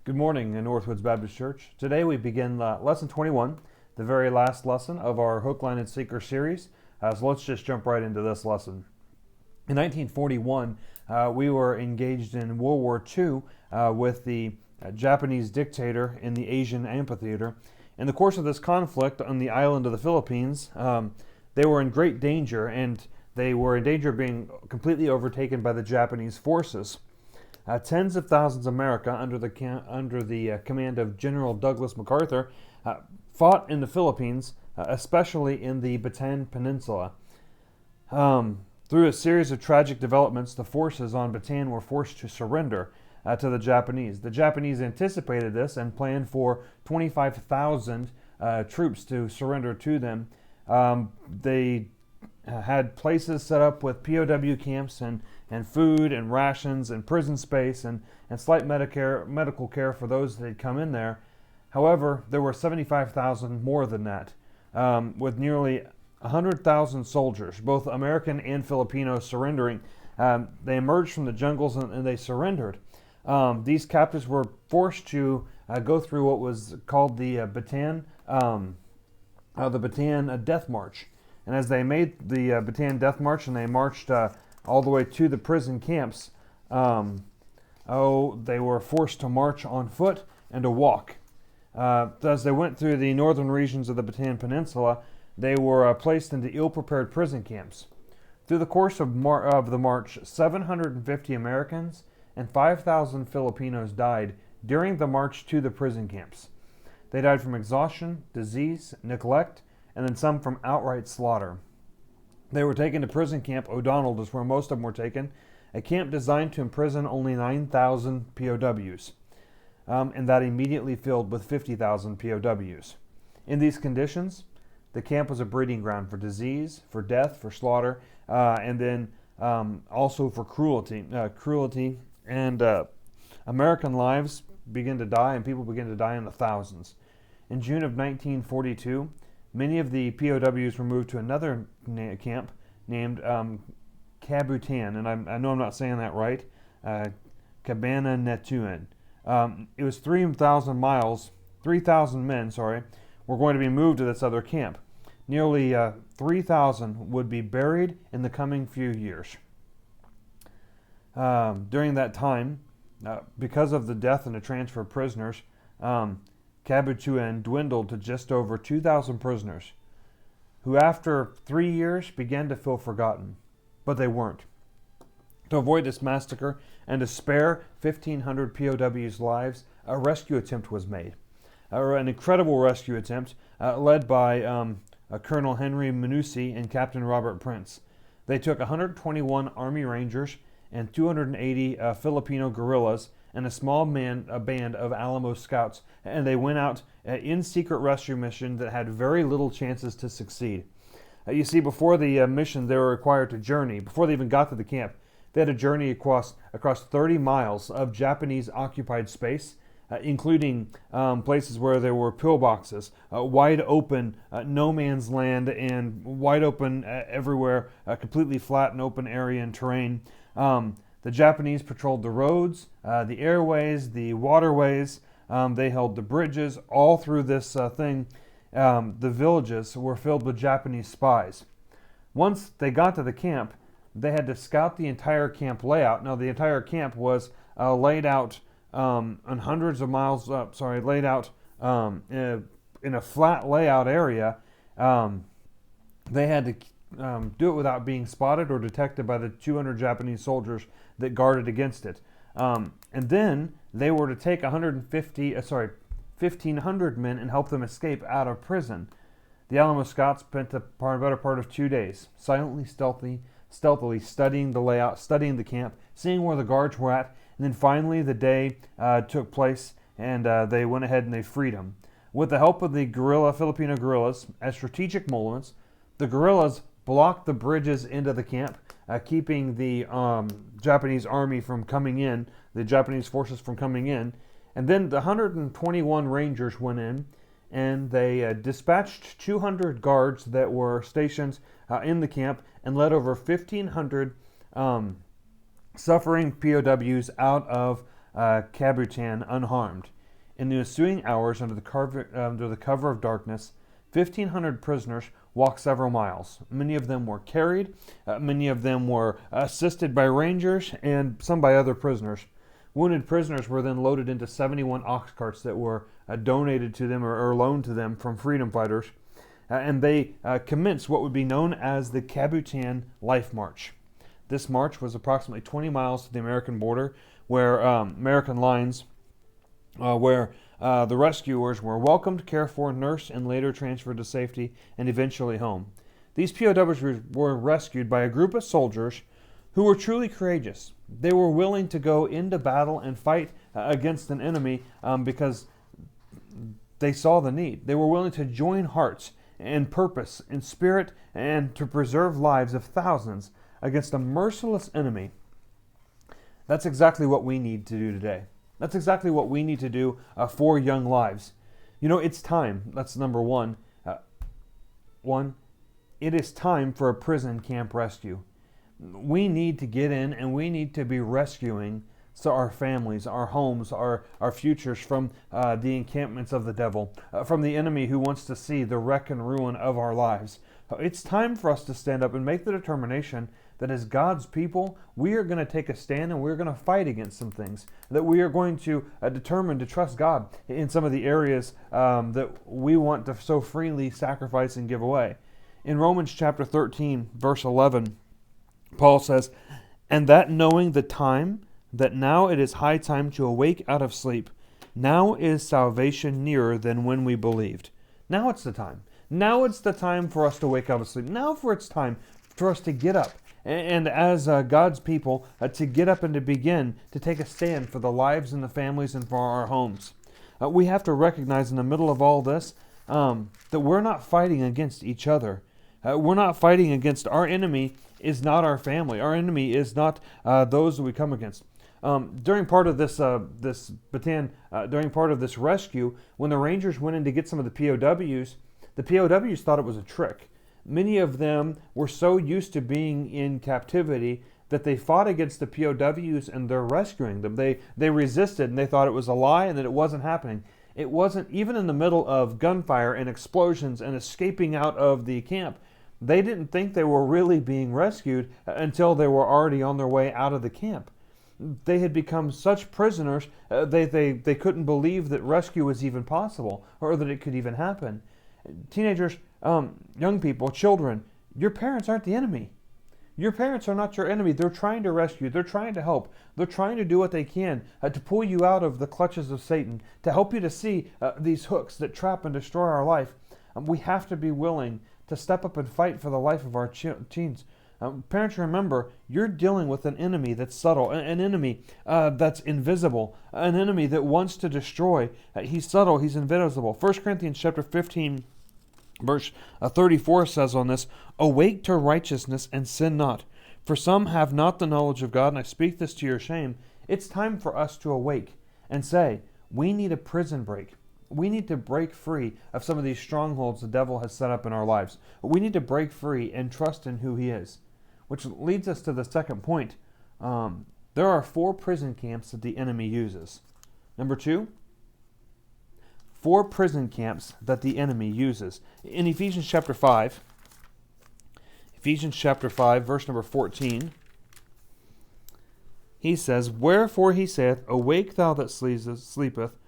Good morning in Northwoods Baptist Church. Today we begin Lesson 21, the very last lesson of our Hook, Line, and Sinker series. So let's just jump right into this lesson. In 1941, we were engaged in World War II with the Japanese dictator in the Asian amphitheater. In the course of this conflict on the island of the Philippines, they were in great danger, and they were in danger of being completely overtaken by the Japanese forces. Tens of thousands of America, under the command of General Douglas MacArthur, fought in the Philippines, especially in the Bataan Peninsula. Through a series of tragic developments, the forces on Bataan were forced to surrender to the Japanese. The Japanese anticipated this and planned for 25,000 troops to surrender to them. They had places set up with POW camps and food and rations and prison space and slight medical care for those that had come in there. However, there were 75,000 more than that, with nearly 100,000 soldiers, both American and Filipino, surrendering. They emerged from the jungles and they surrendered. These captives were forced to go through what was called the Bataan Death March. And as they made the Bataan Death March and they marched all the way to the prison camps, they were forced to march on foot and to walk. As they went through the northern regions of the Bataan Peninsula, they were placed into ill-prepared prison camps. Through the course of the march, 750 Americans and 5,000 Filipinos died during the march to the prison camps. They died from exhaustion, disease, neglect, and then some from outright slaughter. They were taken to prison camp O'Donnell, is where most of them were taken, a camp designed to imprison only 9,000 POWs, and that immediately filled with 50,000 POWs. In these conditions, the camp was a breeding ground for disease, for death, for slaughter, and then also for cruelty. And American lives began to die, and people began to die in the thousands. In June of 1942, many of the POWs were moved to another camp named Kabutan, and I know I'm not saying that right, Cabanatuan. It was 3,000 men, were going to be moved to this other camp. Nearly 3,000 would be buried in the coming few years. During that time, because of the death and the transfer of prisoners, Kabutuan dwindled to just over 2,000 prisoners, who after 3 years began to feel forgotten, but they weren't. To avoid this massacre and to spare 1,500 POWs' lives, a rescue attempt was made. An incredible rescue attempt led by Colonel Henry Manussi and Captain Robert Prince. They took 121 Army Rangers and 280 Filipino guerrillas and a small band of Alamo Scouts, and they went out in secret rescue mission that had very little chances to succeed. You see, before the mission, they were required to journey. Before they even got to the camp, they had to journey across 30 miles of Japanese-occupied space, including places where there were pillboxes, wide open no man's land, and wide open everywhere, completely flat and open area and terrain. The Japanese patrolled the roads, the airways, the waterways. They held the bridges. All through this thing, the villages were filled with Japanese spies. Once they got to the camp, they had to scout the entire camp layout. Now, the entire camp was laid out on hundreds of miles, laid out in a flat layout area. They had to do it without being spotted or detected by the 200 Japanese soldiers that guarded against it. And then they were to take 1,500 men and help them escape out of prison. The Alamo Scouts spent the better part of 2 days, silently, stealthily studying the layout, studying the camp, seeing where the guards were at, and then finally the day took place, and they went ahead and they freed them. With the help of the Filipino guerrillas, as strategic moments, the guerrillas blocked the bridges into the camp, keeping the Japanese army from coming in, the Japanese forces from coming in. And then the 121 Rangers went in, and they dispatched 200 guards that were stationed in the camp and led over 1,500 suffering POWs out of Kabutan unharmed. In the ensuing hours, under the cover of darkness, 1,500 prisoners walked several miles. Many of them were carried, many of them were assisted by rangers, and some by other prisoners. Wounded prisoners were then loaded into 71 ox carts that were donated to them or loaned to them from freedom fighters, and they commenced what would be known as the Cabutin Life March. This march was approximately 20 miles to the American border, where American lines, where the rescuers were welcomed, cared for, nursed, and later transferred to safety and eventually home. These POWs were rescued by a group of soldiers who were truly courageous. They were willing to go into battle and fight against an enemy because they saw the need. They were willing to join hearts and purpose and spirit and to preserve lives of thousands against a merciless enemy. That's exactly what we need to do today. That's exactly what we need to do for young lives. You know, it's time. That's number one. It is time for a prison camp rescue. We need to get in and we need to be rescuing our families, our homes, our futures from the encampments of the devil, from the enemy who wants to see the wreck and ruin of our lives. It's time for us to stand up and make the determination that as God's people, we are going to take a stand and we're going to fight against some things, that we are going to determine to trust God in some of the areas that we want to so freely sacrifice and give away. In Romans chapter 13, verse 11, Paul says, "And that knowing the time, that now it is high time to awake out of sleep, now is salvation nearer than when we believed." Now it's the time. Now it's the time for us to wake out of sleep. Now it's time for us to get up. And as God's people, to get up and to begin to take a stand for the lives and the families and for our homes. We have to recognize in the middle of all this that we're not fighting against each other. We're not fighting against our enemy. Is not our family. Our enemy is not those that we come against. During part of this during part of this rescue, when the Rangers went in to get some of the POWs thought it was a trick. Many of them were so used to being in captivity that they fought against the POWs and they're rescuing them. They resisted and they thought it was a lie and that it wasn't happening. It wasn't, even in the middle of gunfire and explosions and escaping out of the camp. They didn't think they were really being rescued until they were already on their way out of the camp. They had become such prisoners, they couldn't believe that rescue was even possible or that it could even happen. Teenagers, young people, children, your parents aren't the enemy. Your parents are not your enemy. They're trying to rescue. They're trying to help. They're trying to do what they can to pull you out of the clutches of Satan, to help you to see these hooks that trap and destroy our life. We have to be willing to step up and fight for the life of our teens. Parents, remember, you're dealing with an enemy that's subtle, an enemy that's invisible, an enemy that wants to destroy. He's subtle, he's invisible. 1 Corinthians chapter 15, verse 34 says on this, "Awake to righteousness and sin not, for some have not the knowledge of God," and I speak this to your shame. It's time for us to awake and say, we need a prison break. We need to break free of some of these strongholds the devil has set up in our lives. We need to break free and trust in who he is. Which leads us to the second point. There are 4 prison camps that the enemy uses. Number 2, 4 prison camps that the enemy uses. In Ephesians chapter 5, verse number 14, he says, "Wherefore he saith, Awake thou that sleepeth,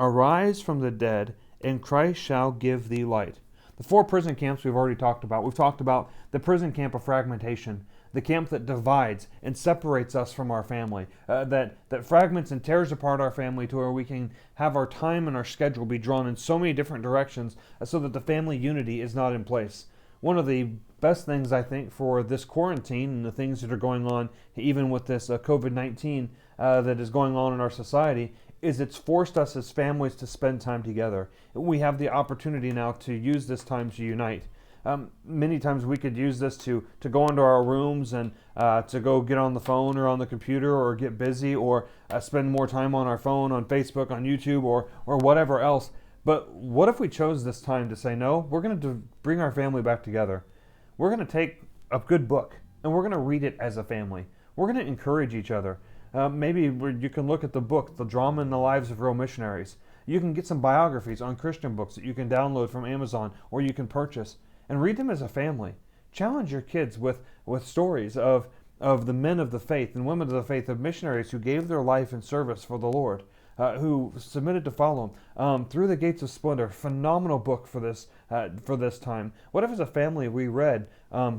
arise from the dead, and Christ shall give thee light." The 4 prison camps we've already talked about. We've talked about the prison camp of fragmentation, the camp that divides and separates us from our family, that fragments and tears apart our family to where we can have our time and our schedule be drawn in so many different directions so that the family unity is not in place. One of the best things, I think, for this quarantine and the things that are going on, even with this COVID-19 that is going on in our society, is it's forced us as families to spend time together. We have the opportunity now to use this time to unite. Many times we could use this to go into our rooms and to go get on the phone or on the computer or get busy or spend more time on our phone, on Facebook, on YouTube, or whatever else. But what if we chose this time to say, no, we're going to bring our family back together. We're going to take a good book and we're going to read it as a family. We're going to encourage each other. Maybe you can look at the book, The Drama in the Lives of Real Missionaries, You can get some biographies on Christian books that you can download from Amazon or you can purchase and read them as a family. Challenge your kids with stories of the men of the faith and women of the faith, of missionaries who gave their life in service for the Lord, who submitted to follow Him. Through the Gates of Splendor, phenomenal book for this time. What if, as a family, we read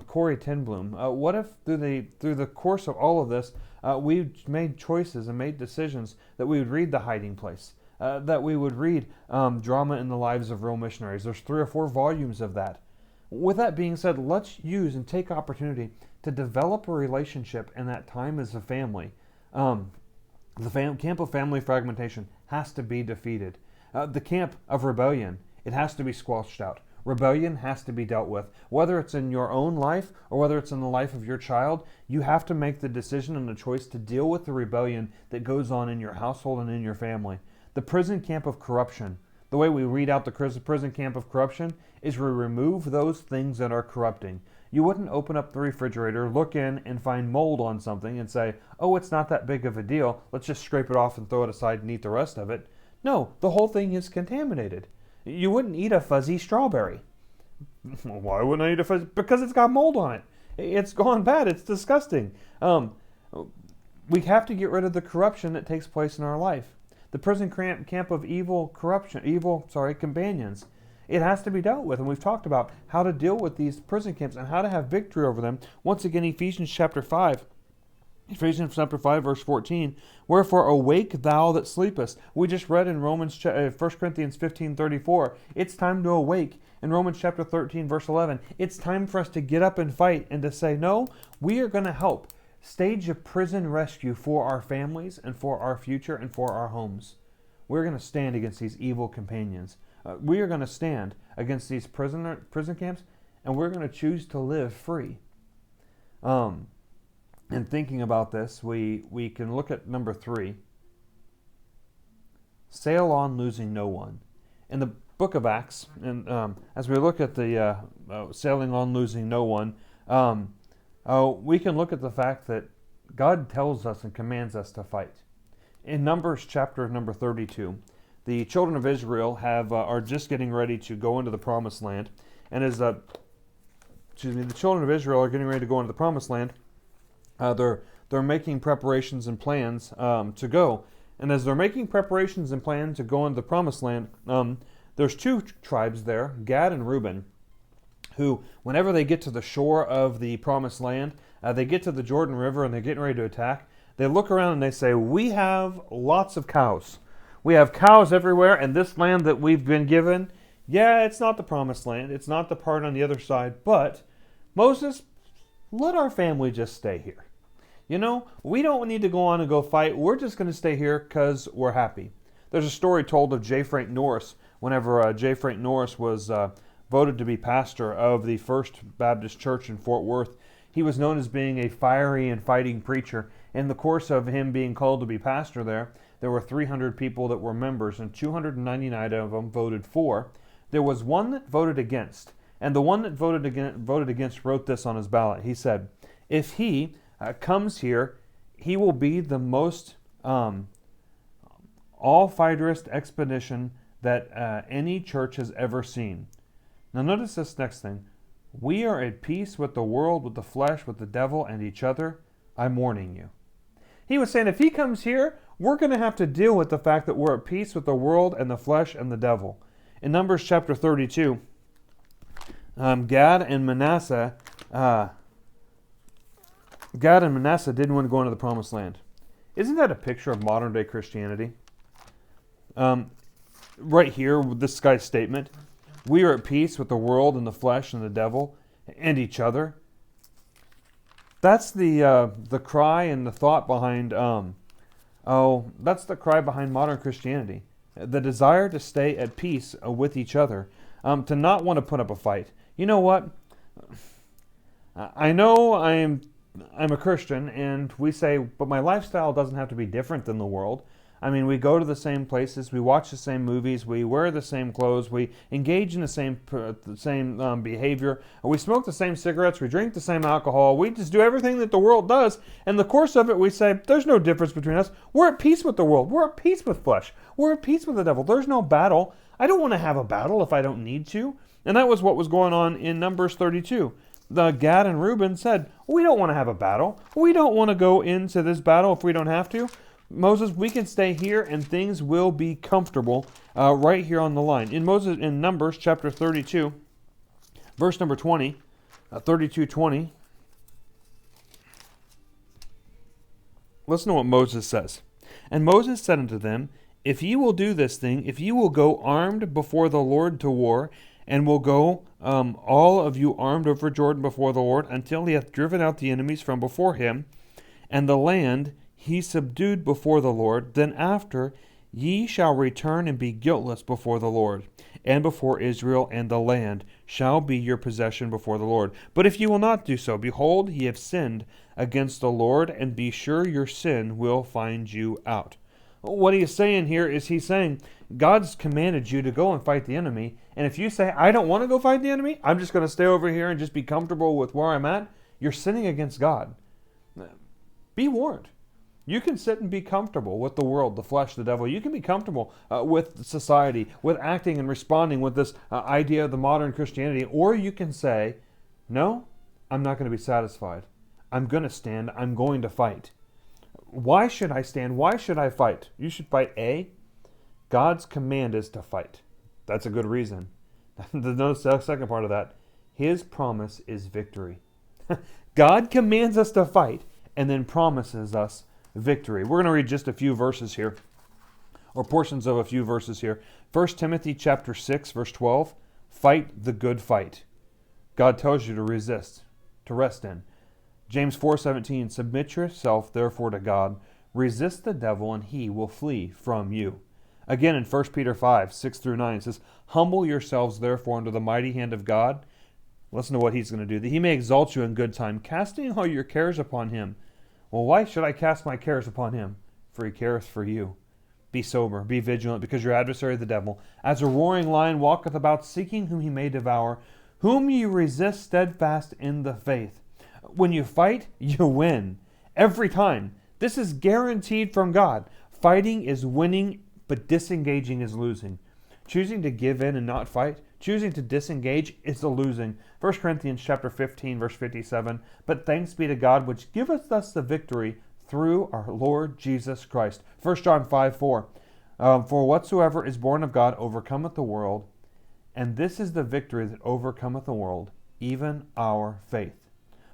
Corrie ten Boom? What if, through the course of all of this, we made choices and made decisions that we would read The Hiding Place, that we would read Drama in the Lives of Real Missionaries? There's 3 or 4 volumes of that. With that being said, let's use and take opportunity to develop a relationship in that time as a family. The camp of family fragmentation has to be defeated. The camp of rebellion, it has to be squashed out. Rebellion has to be dealt with. Whether it's in your own life or whether it's in the life of your child, you have to make the decision and the choice to deal with the rebellion that goes on in your household and in your family. The prison camp of corruption, the way we read out the prison camp of corruption is we remove those things that are corrupting. You wouldn't open up the refrigerator, look in, and find mold on something and say, oh, it's not that big of a deal. Let's just scrape it off and throw it aside and eat the rest of it. No, the whole thing is contaminated. You wouldn't eat a fuzzy strawberry. Why wouldn't I eat a fuzzy? Because it's got mold on it. It's gone bad. It's disgusting. We have to get rid of the corruption that takes place in our life. The prison camp of companions. It has to be dealt with, and we've talked about how to deal with these prison camps and how to have victory over them. Once again, Ephesians chapter 5, verse 14, wherefore awake thou that sleepest. We just read in 1 Corinthians 15:34, it's time to awake. In Romans chapter 13, verse 11, it's time for us to get up and fight and to say, no, we are going to help stage a prison rescue for our families and for our future and for our homes. We're going to stand against these evil companions. We are going to stand against these prison camps, and we're going to choose to live free. And thinking about this, we can look at number 3. Sail on, losing no one. In the book of Acts, and as we look at the sailing on, losing no one, we can look at the fact that God tells us and commands us to fight. In Numbers chapter number 32, the children of Israel are just getting ready to go into the Promised Land, and as the children of Israel are getting ready to go into the Promised Land, they're making preparations and plans to go. And as they're making preparations and plans to go into the Promised Land, there's 2 tribes there, Gad and Reuben, who, whenever they get to the shore of the Promised Land, they get to the Jordan River and they're getting ready to attack. They look around and they say, we have lots of cows. We have cows everywhere, and this land that we've been given, yeah, it's not the Promised Land. It's not the part on the other side, but Moses, let our family just stay here. You know, we don't need to go on and go fight. We're just going to stay here because we're happy. There's a story told of J. Frank Norris, whenever J. Frank Norris was voted to be pastor of the First Baptist Church in Fort Worth. He was known as being a fiery and fighting preacher. In the course of him being called to be pastor there were 300 people that were members, and 299 of them voted for. There was one that voted against, and the one that voted against wrote this on his ballot. He said, if he comes here, he will be the most all-fighterist expedition that any church has ever seen. Now notice this next thing. We are at peace with the world, with the flesh, with the devil, and each other. I'm warning you. He was saying if he comes here, we're going to have to deal with the fact that we're at peace with the world and the flesh and the devil. In Numbers chapter 32, Gad and Manasseh didn't want to go into the Promised Land. Isn't that a picture of modern day Christianity? Right here with this guy's statement, we are at peace with the world and the flesh and the devil and each other. That's the cry and the thought behind that's the cry behind modern Christianity. The desire to stay at peace with each other, to not want to put up a fight. You know what? I know I'm a Christian, and we say, but my lifestyle doesn't have to be different than the world. I mean, we go to the same places, we watch the same movies, we wear the same clothes, we engage in the same behavior, we smoke the same cigarettes, we drink the same alcohol, we just do everything that the world does. And in the course of it, we say, there's no difference between us. We're at peace with the world. We're at peace with flesh. We're at peace with the devil. There's no battle. I don't want to have a battle if I don't need to. And that was what was going on in Numbers 32. The Gad and Reuben said, we don't want to have a battle. We don't want to go into this battle if we don't have to. Moses, we can stay here and things will be comfortable right here on the line. In Numbers chapter 32, verse number 20, 32:20, listen to what Moses says. And Moses said unto them, if ye will do this thing, if ye will go armed before the Lord to war, and will go all of you armed over Jordan before the Lord, until he hath driven out the enemies from before him, and the land he subdued before the Lord, then after ye shall return and be guiltless before the Lord, and before Israel, and the land shall be your possession before the Lord. But if ye will not do so, behold, ye have sinned against the Lord, and be sure your sin will find you out. What he is saying here is he's saying, God's commanded you to go and fight the enemy, and if you say, I don't want to go fight the enemy, I'm just going to stay over here and just be comfortable with where I'm at, you're sinning against God. Be warned. You can sit and be comfortable with the world, the flesh, the devil. You can be comfortable with society, with acting and responding with this idea of the modern Christianity. Or you can say, no, I'm not going to be satisfied. I'm going to stand. I'm going to fight. Why should I stand? Why should I fight? You should fight. A, God's command is to fight. That's a good reason. The second part of that, his promise is victory. God commands us to fight and then promises us victory. We're going to read just a few verses here, or portions of a few verses here. 1 Timothy chapter 6, verse 12, fight the good fight. God tells you to resist, to rest in. James 4:17, submit yourself therefore to God, resist the devil and he will flee from you. Again in 1 Peter 5, 6 through 9, it says, humble yourselves therefore under the mighty hand of God. Listen to what he's going to do, that he may exalt you in good time, casting all your cares upon him. Well, why should I cast my cares upon him? For he careth for you. Be sober, be vigilant, because your adversary the devil, as a roaring lion, walketh about, seeking whom he may devour, whom ye resist steadfast in the faith. When you fight, you win. Every time. This is guaranteed from God. Fighting is winning, but disengaging is losing. Choosing to give in and not fight, choosing to disengage, is a losing. 1 Corinthians chapter 15, verse 57, but thanks be to God, which giveth us the victory through our Lord Jesus Christ. 1 John 5, 4, for whatsoever is born of God overcometh the world, and this is the victory that overcometh the world, even our faith.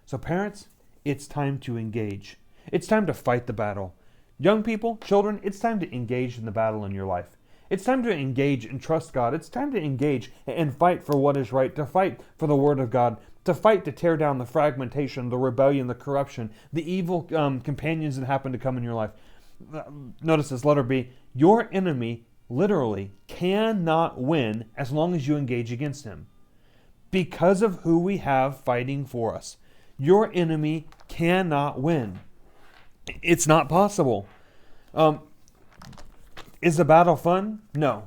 So parents, it's time to engage. It's time to fight the battle. Young people, children, it's time to engage in the battle in your life. It's time to engage and trust God. It's time to engage and fight for what is right, to fight for the Word of God, to fight to tear down the fragmentation, the rebellion, the corruption, the evil companions that happen to come in your life. Notice this, letter B. Your enemy literally cannot win as long as you engage against him. Because of who we have fighting for us. Your enemy cannot win. It's not possible. Is the battle fun? No.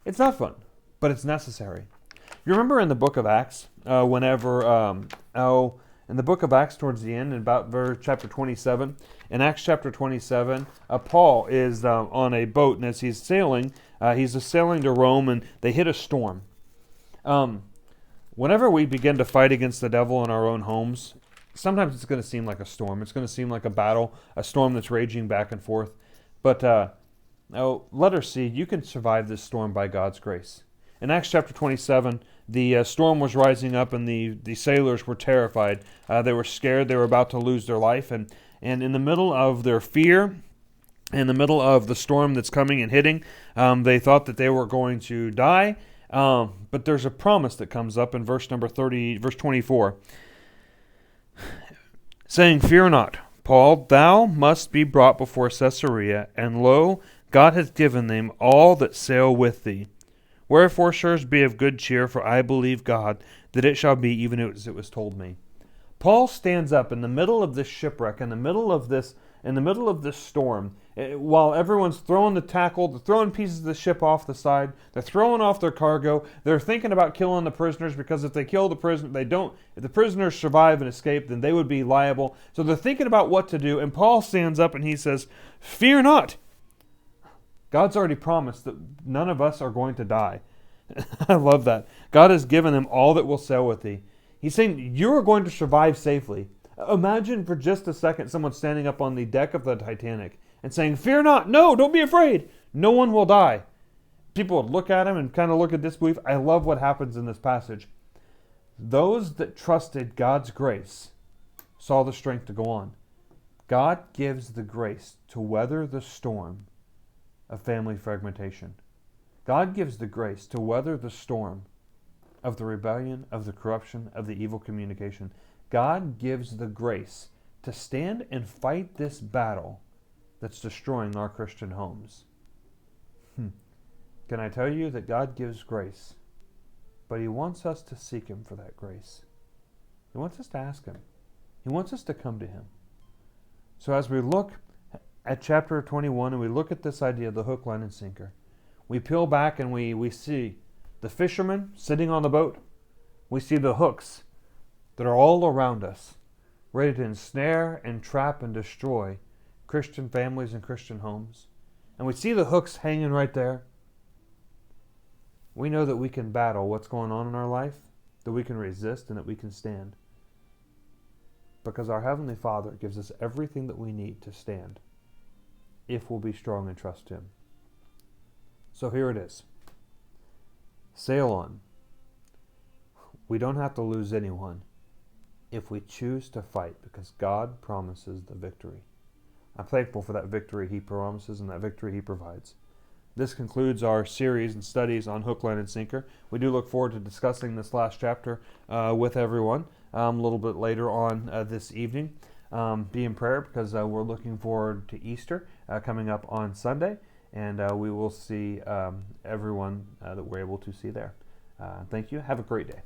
It's not fun, but it's necessary. You remember in the book of Acts, in the book of Acts towards the end, in about verse chapter 27, in Acts chapter 27, Paul is on a boat, and as he's sailing to Rome, and they hit a storm. Whenever we begin to fight against the devil in our own homes, sometimes it's going to seem like a storm. It's going to seem like a battle, a storm that's raging back and forth. But letter C, you can survive this storm by God's grace. In Acts chapter 27, the storm was rising up, and the sailors were terrified. They were scared. They were about to lose their life. And in the middle of their fear, in the middle of the storm that's coming and hitting, they thought that they were going to die. But there's a promise that comes up in verse 24. Saying, fear not, Paul, thou must be brought before Caesarea, and lo, God hath given them all that sail with thee. Wherefore, sirs, be of good cheer, for I believe God, that it shall be even as it was told me. Paul stands up in the middle of this shipwreck, in the middle of this storm, while everyone's throwing the tackle, they're throwing pieces of the ship off the side, they're throwing off their cargo, they're thinking about killing the prisoners, because if they kill the prisoner, if the prisoners survive and escape, then they would be liable. So they're thinking about what to do, and Paul stands up and he says, "Fear not." God's already promised that none of us are going to die. I love that. God has given them all that will sail with thee. He's saying you are going to survive safely. Imagine for just a second someone standing up on the deck of the Titanic and saying, "Fear not, no, don't be afraid, no one will die." People would look at him and kind of look at disbelief. I love what happens in this passage. Those that trusted God's grace saw the strength to go on. God gives the grace to weather the storm of family fragmentation. God gives the grace to weather the storm of the rebellion, of the corruption, of the evil communication. God gives the grace to stand and fight this battle that's destroying our Christian homes. Can I tell you that God gives grace, but He wants us to seek Him for that grace. He wants us to ask Him. He wants us to come to Him. So as we look at chapter 21 and we look at this idea of the hook, line, and sinker, we peel back and we see the fishermen sitting on the boat. We see the hooks that are all around us, ready to ensnare and trap and destroy Christian families and Christian homes. And we see the hooks hanging right there. We know that we can battle what's going on in our life, that we can resist, and that we can stand. Because our Heavenly Father gives us everything that we need to stand, if we'll be strong and trust Him. So here it is. Sail on. We don't have to lose anyone if we choose to fight, because God promises the victory. I'm thankful for that victory He promises and that victory He provides. This concludes our series and studies on hook, line, and sinker. We do look forward to discussing this last chapter with everyone a little bit later on this evening. Be in prayer, because we're looking forward to Easter coming up on Sunday, and we will see everyone that we're able to see there. Thank you. Have a great day.